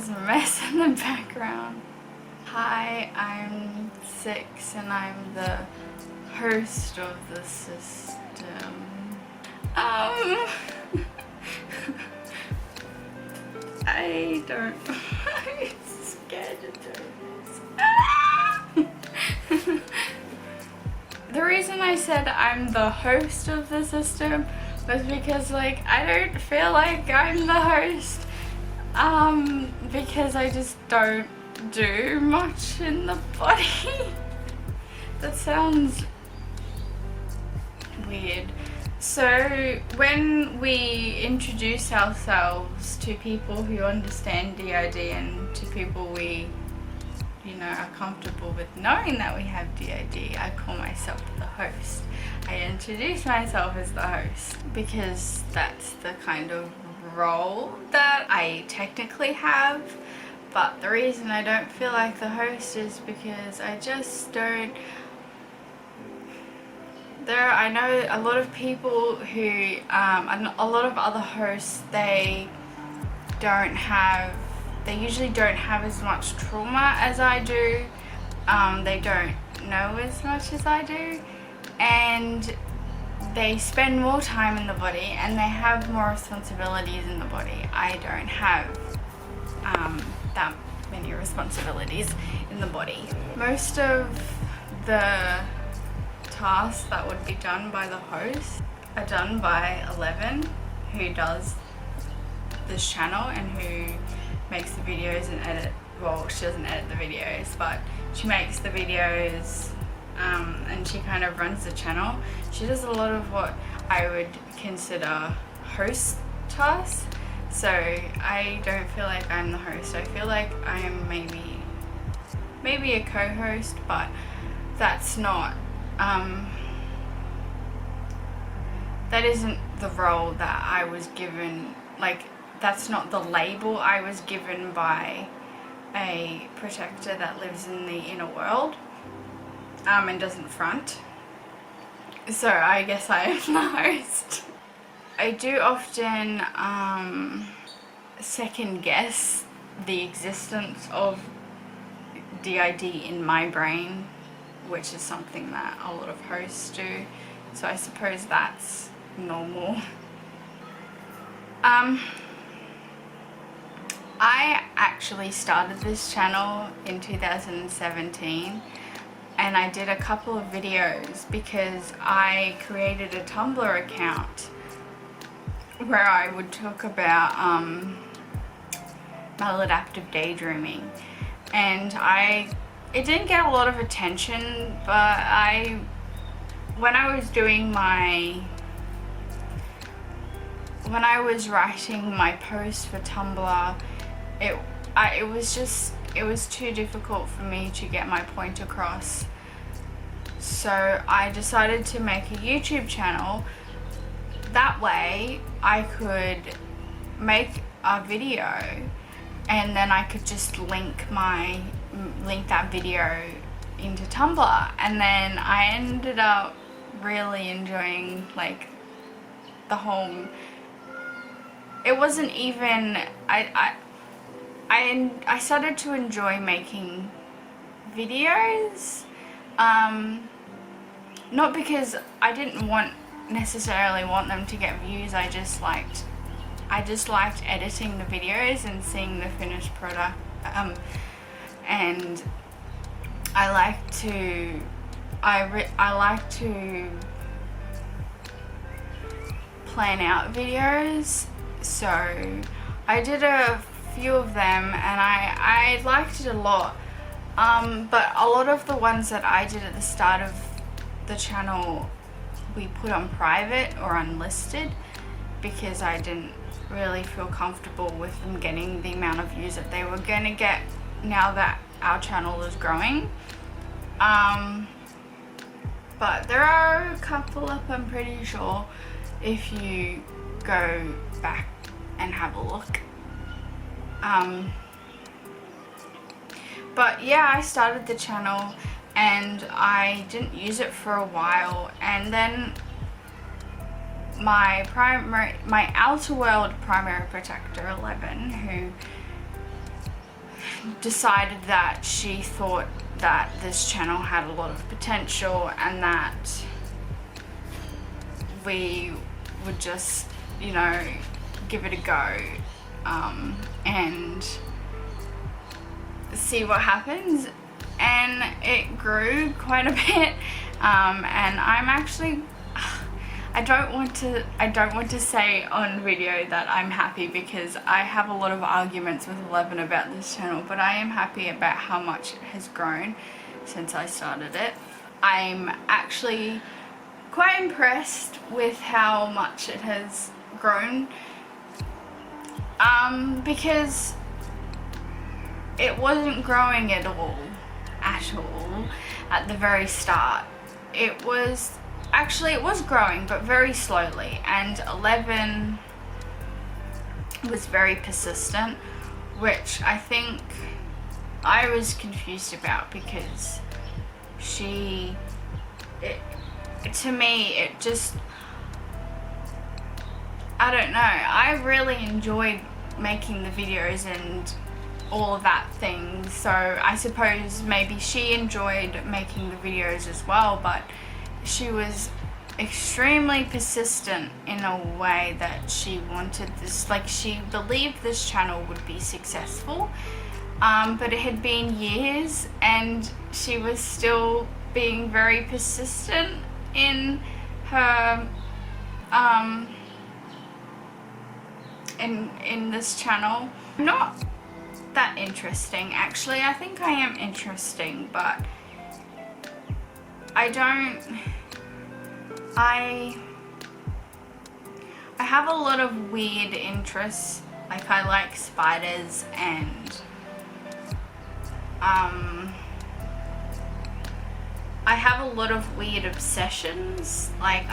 There's a mess in the background. Hi, I'm 6 and I'm the host of the system. I don't. I'm scared to do this. The reason I said I'm the host of the system was because, like, I don't feel like I'm the host. Because I just don't do much in the body. That sounds weird. So when we introduce ourselves to people who understand DID and to people we, you know, are comfortable with knowing that we have DID, I call myself the host. I introduce myself as the host because that's the kind of role that I technically have. But the reason I don't feel like the host is because I just don't. I know a lot of people who, and a lot of other hosts, they usually don't have as much trauma as I do. They don't know as much as I do, and they spend more time in the body and they have more responsibilities in the body. I don't have that many responsibilities in the body. Most of the tasks that would be done by the host are done by Eveleen, who does this channel and who makes the videos and well, she doesn't edit the videos, but she makes the videos, and she kind of runs the channel. She does a lot of what I would consider host tasks, so I don't feel like I'm the host. I feel like I am maybe a co-host, but that's not that isn't the role that I was given. Like, that's not the label I was given by a protector that lives in the inner world and doesn't front. So I guess I am the host. I do often second guess the existence of DID in my brain, which is something that a lot of hosts do, so I suppose that's normal. I actually started this channel in 2017 and I did a couple of videos because I created a Tumblr account where I would talk about maladaptive daydreaming, and it didn't get a lot of attention, but when I was writing my post for Tumblr, it was too difficult for me to get my point across. So I decided to make a YouTube channel. That way I could make a video and then I could just link that video into Tumblr, and then I ended up really enjoying, like, the whole. It wasn't even, I started to enjoy making videos, not because I didn't necessarily want them to get views. I just liked editing the videos and seeing the finished product, and I like to plan out videos. So I did a few of them and I liked it a lot, but a lot of the ones that I did at the start of the channel we put on private or unlisted because I didn't really feel comfortable with them getting the amount of views that they were going to get now that our channel is growing. But there are a couple up, I'm pretty sure, if you go back and have a look. But yeah, I started the channel and I didn't use it for a while, and then my outer world primary protector, 11, who decided that she thought that this channel had a lot of potential and that we would just, you know, give it a go and see what happens. And it grew quite a bit, and I'm actually, I don't want to say on video that I'm happy, because I have a lot of arguments with Eleven about this channel, but I am happy about how much it has grown since I started it. I'm actually quite impressed with how much it has grown, because it wasn't growing at all at the very start. It was growing, but very slowly, and 11 was very persistent, which I think I was confused about, because to me, it just, I don't know, I really enjoyed making the videos and all of that thing, so I suppose maybe she enjoyed making the videos as well, but she was extremely persistent in a way that she wanted this, like she believed this channel would be successful, but it had been years and she was still being very persistent in her in this channel. I'm not that interesting, actually. I think I am interesting, but I have a lot of weird interests. Like, I like spiders, and I have a lot of weird obsessions. Like,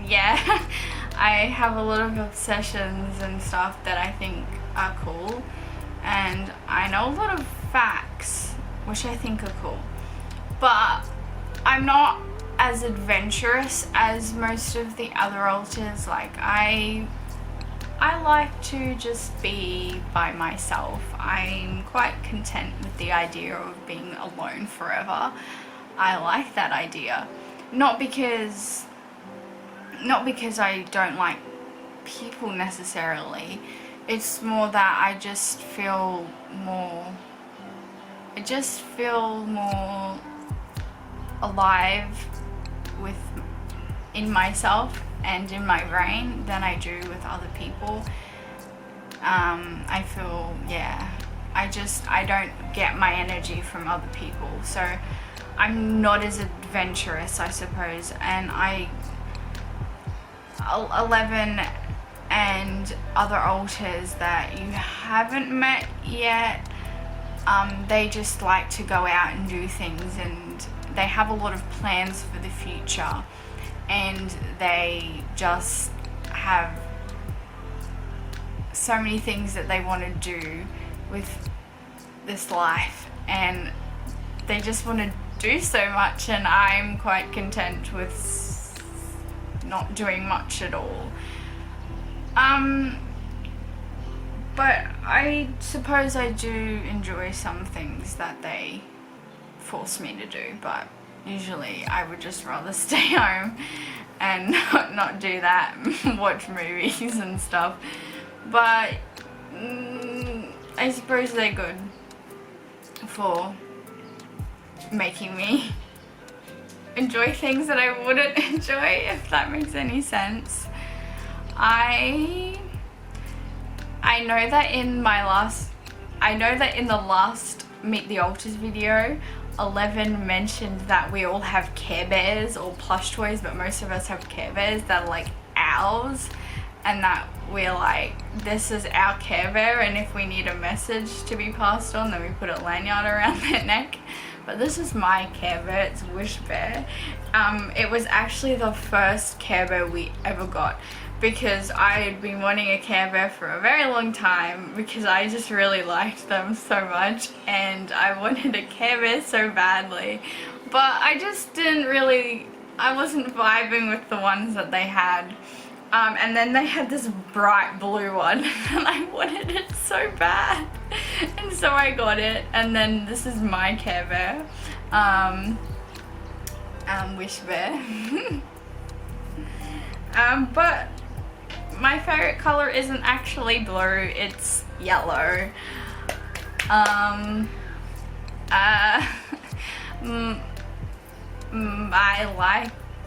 yeah, I have a lot of obsessions and stuff that I think are cool, and I know a lot of facts which I think are cool, but I'm not as adventurous as most of the other alters. Like, I like to just be by myself. I'm quite content with the idea of being alone forever. I like that idea, not because I don't like people necessarily. It's more that I just feel more alive in myself and in my brain than I do with other people. I feel, yeah, I don't get my energy from other people, so I'm not as adventurous, I suppose. And 11 and other alters that you haven't met yet, they just like to go out and do things, and they have a lot of plans for the future, and they just have so many things that they want to do with this life, and they just want to do so much, and I'm quite content with not doing much at all. But I suppose I do enjoy some things that they force me to do, but usually I would just rather stay home and not do that, watch movies and stuff. But I suppose they're good for making me enjoy things that I wouldn't enjoy, if that makes any sense. I know that in the last Meet the Alters video, 11 mentioned that we all have Care Bears or plush toys, but most of us have Care Bears that are like ours, and that we're like, this is our Care Bear, and if we need a message to be passed on, then we put a lanyard around their neck. But this is my Care Bear, it's Wish Bear. It was actually the first Care Bear we ever got, because I had been wanting a Care Bear for a very long time, because I just really liked them so much, and I wanted a Care Bear so badly. But I just I wasn't vibing with the ones that they had, And then they had this bright blue one and I wanted it so bad. And so I got it. And then this is my Care Bear. Wish Bear. But my favorite color isn't actually blue, it's yellow.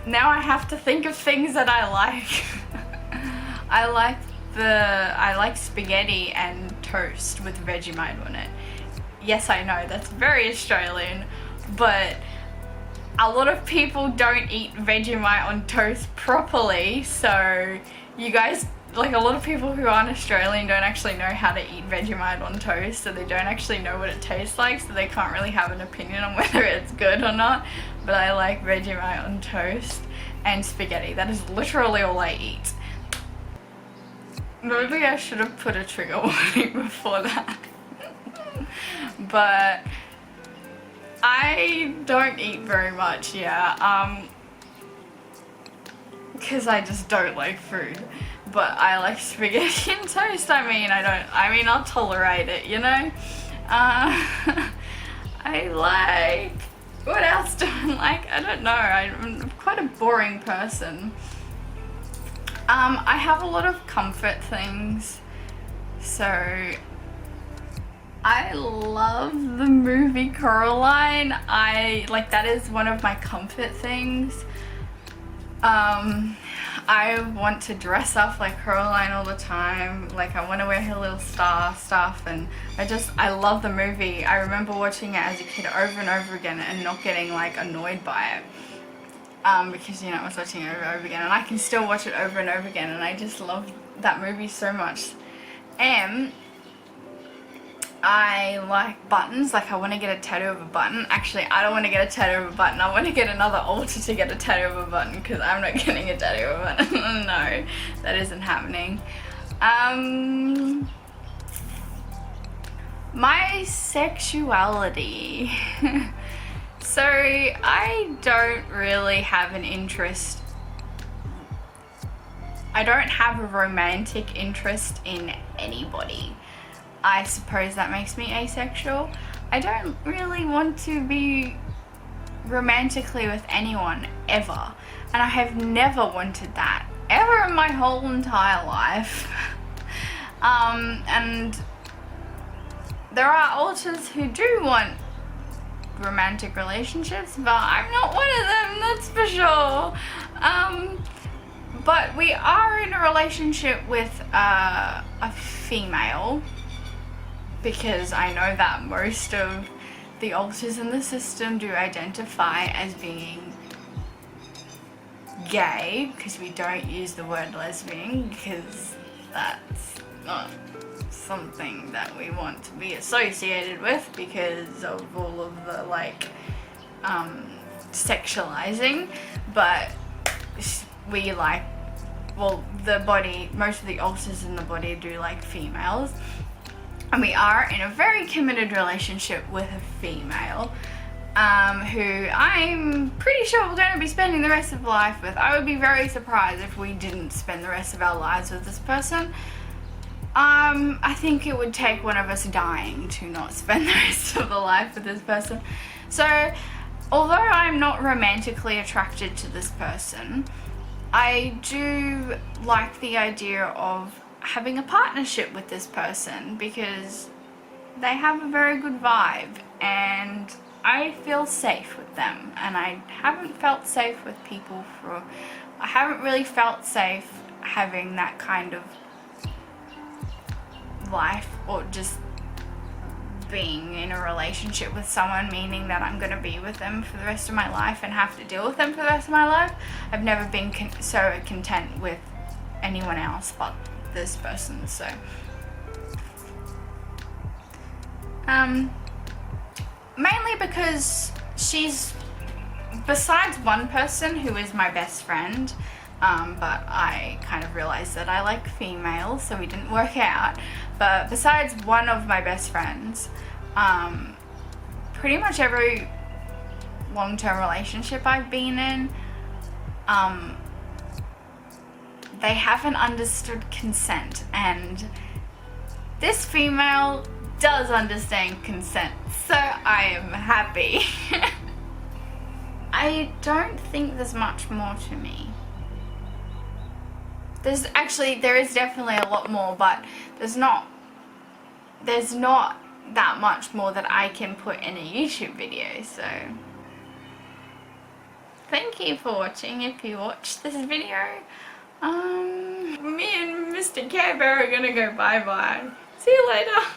Now I have to think of things that I like. I like spaghetti and toast with Vegemite on it. Yes, I know, that's very Australian, but a lot of people don't eat Vegemite on toast properly, so you guys, like a lot of people who aren't Australian don't actually know how to eat Vegemite on toast, so they don't actually know what it tastes like, so they can't really have an opinion on whether it's good or not. But I like Vegemite on toast and spaghetti. That is literally all I eat. Maybe I should have put a trigger warning before that. But I don't eat very much, yeah, because I just don't like food. But I like spaghetti and toast. I'll tolerate it, you know? I like, what else do I like? I don't know, I'm quite a boring person. I have a lot of comfort things, so I love the movie Coraline. That is one of my comfort things. I want to dress up like Coraline all the time. Like, I want to wear her little star stuff, and I love the movie. I remember watching it as a kid over and over again and not getting like annoyed by it. Because, you know, I was watching it over and over again, and I can still watch it over and over again, and I just love that movie so much. And I like buttons. Like, I want to get a tattoo of a button. Actually, I don't want to get a tattoo of a button. I want to get another altar to get a tattoo of a button, because I'm not getting a tattoo of a button. No, that isn't happening. My sexuality. So I don't really have an interest. I don't have a romantic interest in anybody. I suppose that makes me asexual. I don't really want to be romantically with anyone, ever. And I have never wanted that, ever in my whole entire life. And there are alters who do want romantic relationships, but I'm not one of them, that's for sure. But we are in a relationship with a female, because I know that most of the alters in the system do identify as being gay, because we don't use the word lesbian, because that's not something that we want to be associated with because of all of the sexualizing. But we like, well, the body, most of the alters in the body do like females, and we are in a very committed relationship with a female who I'm pretty sure we're going to be spending the rest of life with. I would be very surprised if we didn't spend the rest of our lives with this person. I think it would take one of us dying to not spend the rest of the life with this person. So, although I'm not romantically attracted to this person, I do like the idea of having a partnership with this person, because they have a very good vibe and I feel safe with them. And I haven't felt safe with people I haven't really felt safe having that kind of life, or just being in a relationship with someone, meaning that I'm going to be with them for the rest of my life and have to deal with them for the rest of my life. I've never been so content with anyone else but this person. So mainly because she's, besides one person who is my best friend, but I kind of realized that I like females, so we didn't work out. But besides one of my best friends, pretty much every long-term relationship I've been in, they haven't understood consent, and this female does understand consent, so I am happy. I don't think there's much more to me. There is definitely a lot more, but there's not that much more that I can put in a YouTube video, so thank you for watching. If you watched this video, me and Mr. Care Bear are gonna go bye-bye. See you later.